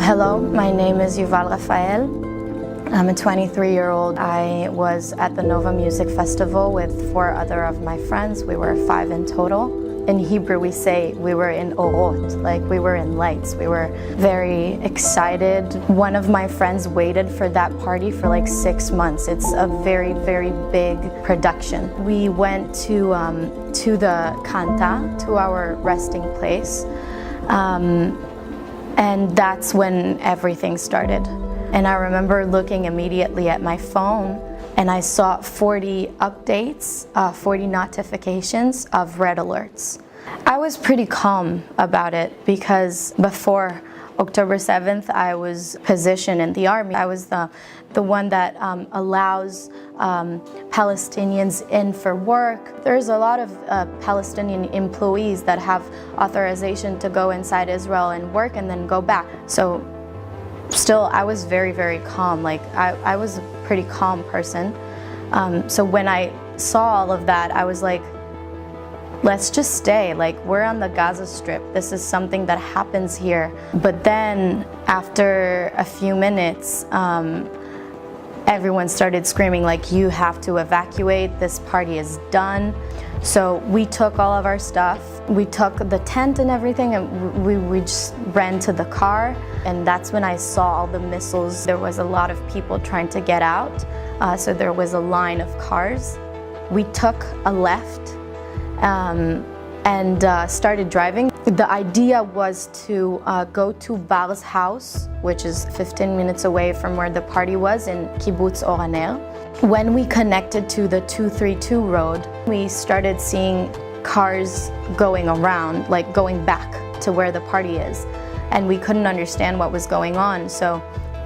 Hello, my name is Yuval Raphael. I'm a 23-year-old. I was at the Nova Music Festival with 4 other of my friends. We were 5 in total. In Hebrew, we say we were in orot, like we were in lights. We were very excited. One of my friends waited for that party for like 6 months. It's a very, very big production. We went to the Kanta, to our resting place. And that's when everything started. And I remember looking immediately at my phone and I saw 40 updates, 40 notifications of red alerts. I was pretty calm about it because before October 7th, I was positioned in the army. I was the one that allows Palestinians in for work. There's a lot of Palestinian employees that have authorization to go inside Israel and work and then go back. So still, I was very, very calm. Like I was a pretty calm person. So when I saw all of that, I was like, let's just stay. Like, we're on the Gaza Strip. This is something that happens here. But then after a few minutes, everyone started screaming like, you have to evacuate, this party is done. So we took all of our stuff, we took the tent and everything, and we just ran to the car. And that's when I saw all the missiles. There was a lot of people trying to get out, so there was a line of cars. We took a left and started driving. The idea was to go to Bar's house, which is 15 minutes away from where the party was in Kibbutz Oraner. When we connected to the 232 road, we started seeing cars going around, like going back to where the party is. And we couldn't understand what was going on. So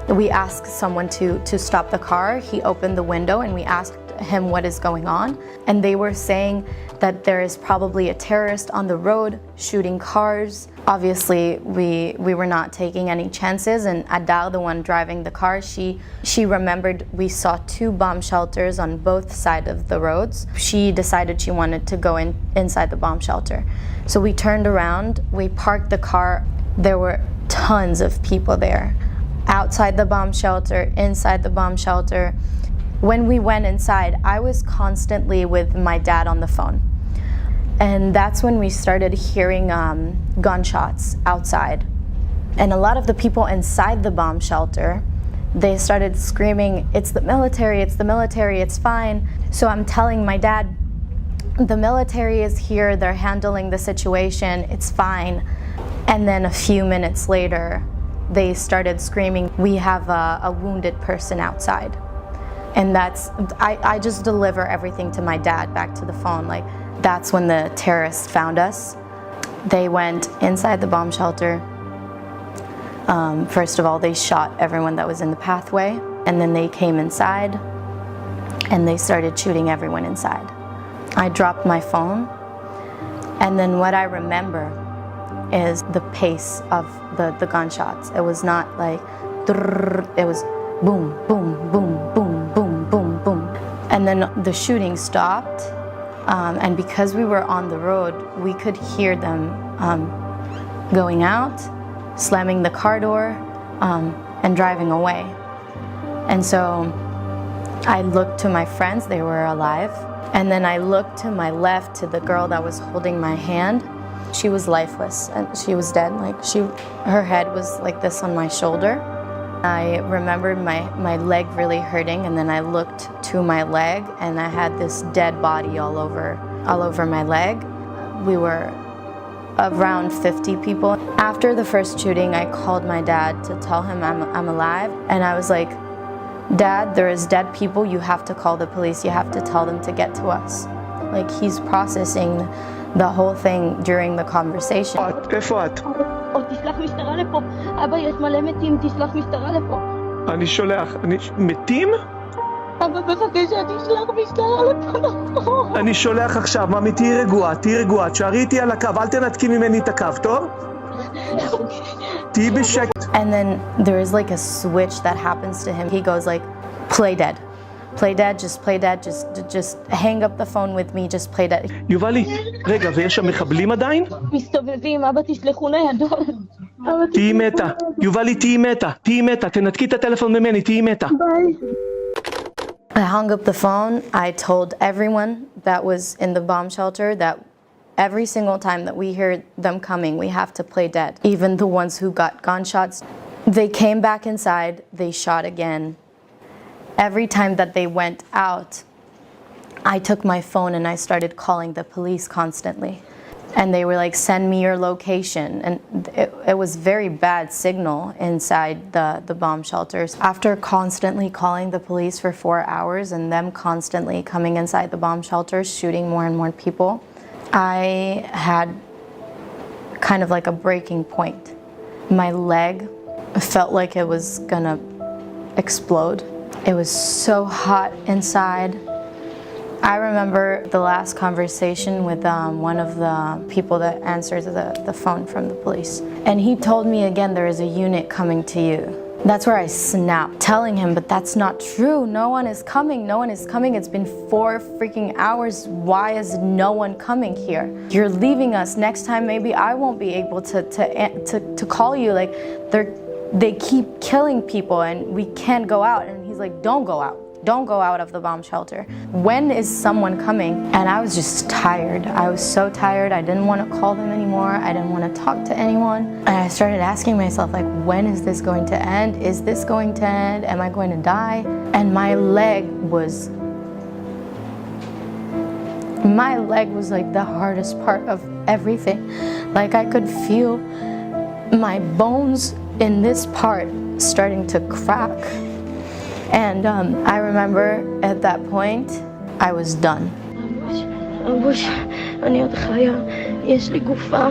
we asked someone to stop the car. He opened the window and we asked him what is going on. And they were saying that there is probably a terrorist on the road shooting cars. Obviously, we were not taking any chances, and Adar, the one driving the car, she remembered we saw 2 bomb shelters on both sides of the roads. She decided she wanted to go inside the bomb shelter. So we turned around, we parked the car. There were tons of people there, outside the bomb shelter, inside the bomb shelter. When we went inside, I was constantly with my dad on the phone. And that's when we started hearing gunshots outside. And a lot of the people inside the bomb shelter, they started screaming, it's the military, it's fine. So I'm telling my dad, the military is here, they're handling the situation, it's fine. And then a few minutes later, they started screaming, we have a wounded person outside. And I just deliver everything to my dad back to the phone. Like, that's when the terrorists found us. They went inside the bomb shelter. First of all, they shot everyone that was in the pathway. And then they came inside and they started shooting everyone inside. I dropped my phone. And then what I remember is the pace of the gunshots. It was not like, it was boom, boom, boom, boom, boom, boom, boom. And then the shooting stopped, and because we were on the road, we could hear them going out, slamming the car door, and driving away. And so I looked to my friends, they were alive. And then I looked to my left to the girl that was holding my hand. She was lifeless and she was dead. Like her head was like this on my shoulder. I remembered my leg really hurting, and then I looked to my leg and I had this dead body all over my leg. We were around 50 people. After the first shooting, I called my dad to tell him I'm alive, and I was like, Dad, there is dead people, you have to call the police, you have to tell them to get to us. Like, he's processing the whole thing during the conversation. איפה את? תשלח משטרה לפה. אבא, יש מלא מתים, תשלח משטרה לפה. אני שולח. מתים? אבא, בבקשה, תשלח משטרה לפה. אני שולח עכשיו. ממי, תהי רגועה. תשארי איתי על הקו, אל תנתקי ממני את הקו, טוב? תהי בשקט. And then there is like a switch that happens to him. He goes like, play dead. Play dead, just play dead, just hang up the phone with me, just play dead. יובלי, רגע, ויש שם מחבלים עדיין? מסתובבים, אבא, תשלחו ניידות. תהיי מתה. יובלי, תהיי מתה. תהיי מתה. תנתקי את הטלפון ממני, תהיי מתה. ביי. I hung up the phone. I told everyone that was in the bomb shelter that every single time that we hear them coming, we have to play dead. Even the ones who got gunshots. They came back inside, they shot again. Every time that they went out, I took my phone and I started calling the police constantly. And they were like, send me your location. And it was very bad signal inside the bomb shelters. After constantly calling the police for 4 hours and them constantly coming inside the bomb shelters, shooting more and more people, I had kind of like a breaking point. My leg felt like it was gonna explode. It was so hot inside. I remember the last conversation with one of the people that answered the phone from the police. And he told me again, there is a unit coming to you. That's where I snapped, telling him, but that's not true. No one is coming, no one is coming. It's been 4 freaking hours. Why is no one coming here? You're leaving us. Next time, maybe I won't be able to call you. Like, they keep killing people and we can't go out. And he's like, don't go out. Don't go out of the bomb shelter. When is someone coming? And I was just tired. I was so tired. I didn't want to call them anymore. I didn't want to talk to anyone. And I started asking myself, like, when is this going to end? Is this going to end? Am I going to die? And my leg was like the hardest part of everything. Like, I could feel my bones in this part starting to crack. And I remember at that point, I was done. אבוש, אני עוד חיה, יש לי גופה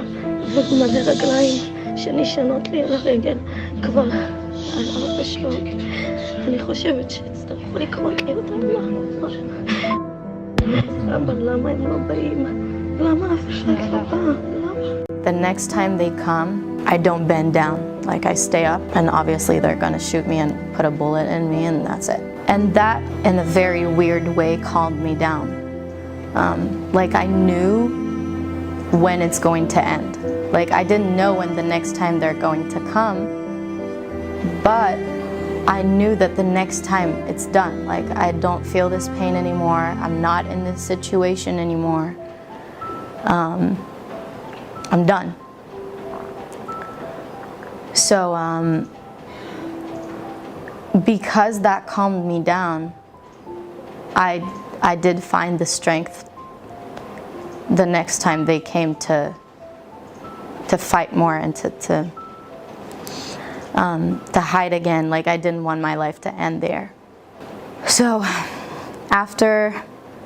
ומלא רגליים שנשענות לי על הרגל כבר על 4 שעות. אני חושבת שהצטרכו לקרות לי אותם למה. אבל למה הם לא באים? למה אף אחד לא בא? למה? The next time they come, I don't bend down. Like, I stay up, and obviously they're gonna shoot me and put a bullet in me, and that's it. And that, in a very weird way, calmed me down. Like, I knew when it's going to end. Like, I didn't know when the next time they're going to come, but I knew that the next time it's done. Like, I don't feel this pain anymore. I'm not in this situation anymore. I'm done. So, because that calmed me down, I did find the strength the next time they came to fight more and to hide again. Like, I didn't want my life to end there. So, after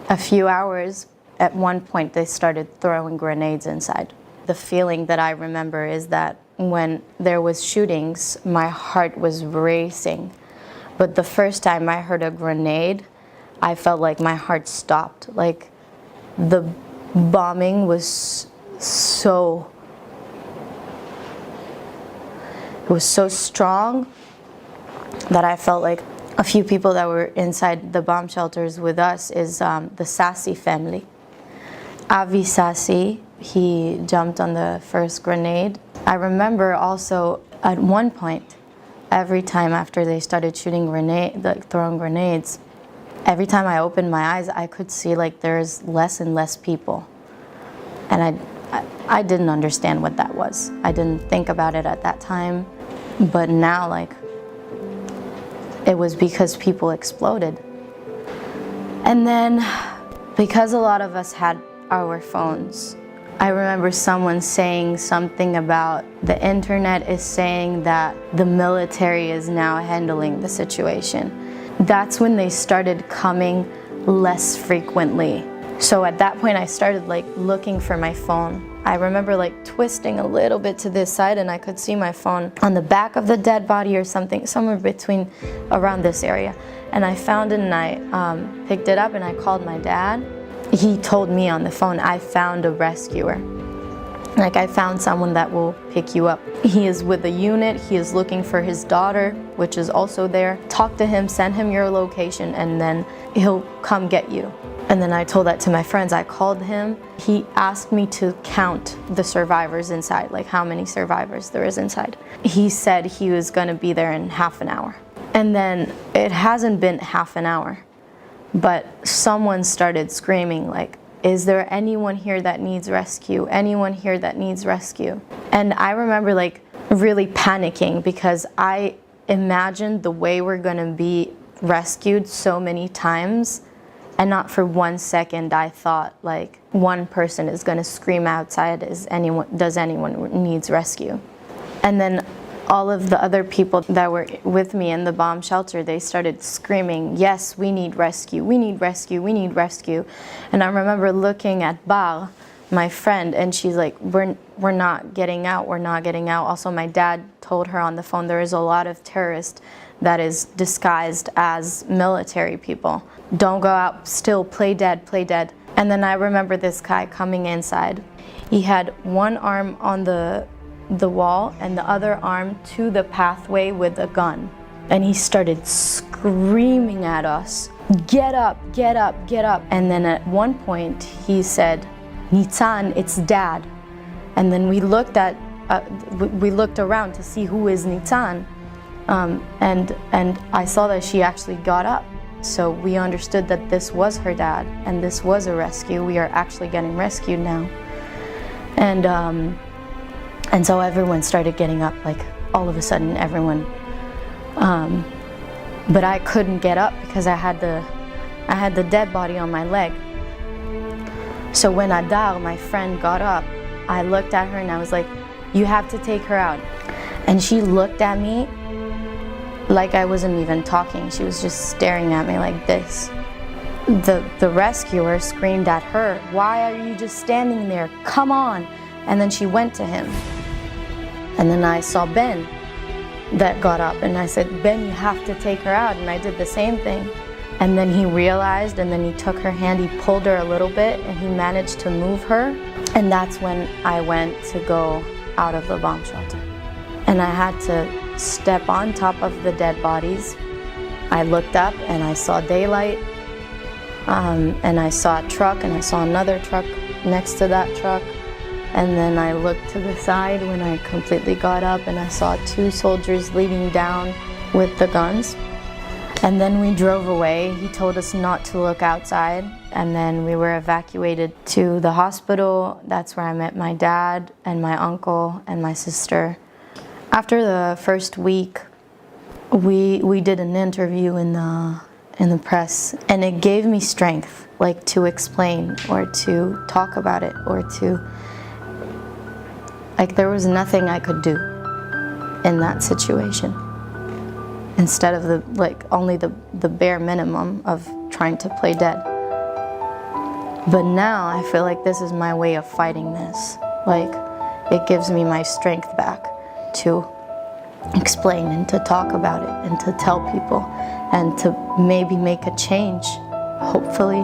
a few hours, at one point they started throwing grenades inside. The feeling that I remember is that when there was shootings, my heart was racing. But the first time I heard a grenade, I felt like my heart stopped. Like, the bombing was so strong that I felt like a few people that were inside the bomb shelters with us is the Sassi family. Avi Sassi, he jumped on the first grenade. I remember also at one point, every time after they started shooting throwing grenades, every time I opened my eyes, I could see like there's less and less people. And I didn't understand what that was. I didn't think about it at that time. But now, like, it was because people exploded. And then, because a lot of us had our phones, I remember someone saying something about the internet is saying that the military is now handling the situation. That's when they started coming less frequently. So at that point I started like looking for my phone. I remember like twisting a little bit to this side and I could see my phone on the back of the dead body or something, somewhere between around this area. And I found it and I picked it up and I called my dad. He told me on the phone, I found a rescuer. Like, I found someone that will pick you up. He is with the unit, he is looking for his daughter, which is also there. Talk to him, send him your location, and then he'll come get you. And then I told that to my friends. I called him. He asked me to count the survivors inside, like how many survivors there is inside. He said he was gonna be there in half an hour. And then it hasn't been half an hour, but someone started screaming like, is there anyone here that needs rescue? Anyone here that needs rescue? And I remember like really panicking because I imagined the way we're gonna be rescued so many times, and not for 1 second I thought like one person is gonna scream outside, does anyone needs rescue? And then all of the other people that were with me in the bomb shelter, they started screaming, yes, we need rescue, we need rescue, we need rescue. And I remember looking at Bar, my friend, and she's like, we're not getting out, we're not getting out. Also, my dad told her on the phone, there is a lot of terrorists that is disguised as military people. Don't go out, still play dead, play dead. And then I remember this guy coming inside. He had one arm on the wall and the other arm to the pathway with a gun. And he started screaming at us, get up, get up, get up. And then at one point he said, Nitzan, it's dad. And then we looked around to see who is Nitzan. And I saw that she actually got up. So we understood that this was her dad and this was a rescue. We are actually getting rescued now. And so everyone started getting up, like all of a sudden everyone. But I couldn't get up because I had the dead body on my leg. So when Adar, my friend, got up, I looked at her and I was like, you have to take her out. And she looked at me like I wasn't even talking. She was just staring at me like this. The rescuer screamed at her, why are you just standing there? Come on. And then she went to him. And then I saw Ben that got up and I said, Ben, you have to take her out. And I did the same thing. And then he realized, and then he took her hand, he pulled her a little bit and he managed to move her. And that's when I went to go out of the bomb shelter. And I had to step on top of the dead bodies. I looked up and I saw daylight. And I saw a truck and I saw another truck next to that truck. And then I looked to the side when I completely got up and I saw 2 soldiers leading down with the guns. And then we drove away. He told us not to look outside. And then we were evacuated to the hospital. That's where I met my dad and my uncle and my sister. After the first week, we did an interview in the press, and it gave me strength, like to explain or to talk about it or to, like there was nothing I could do in that situation. Instead of only the bare minimum of trying to play dead. But now I feel like this is my way of fighting this. Like it gives me my strength back to explain and to talk about it and to tell people and to maybe make a change, hopefully,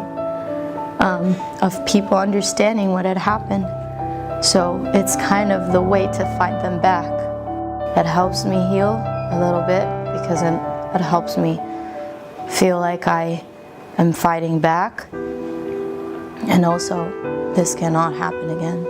of people understanding what had happened. So it's kind of the way to fight them back. It helps me heal a little bit because it helps me feel like I am fighting back. And also, this cannot happen again.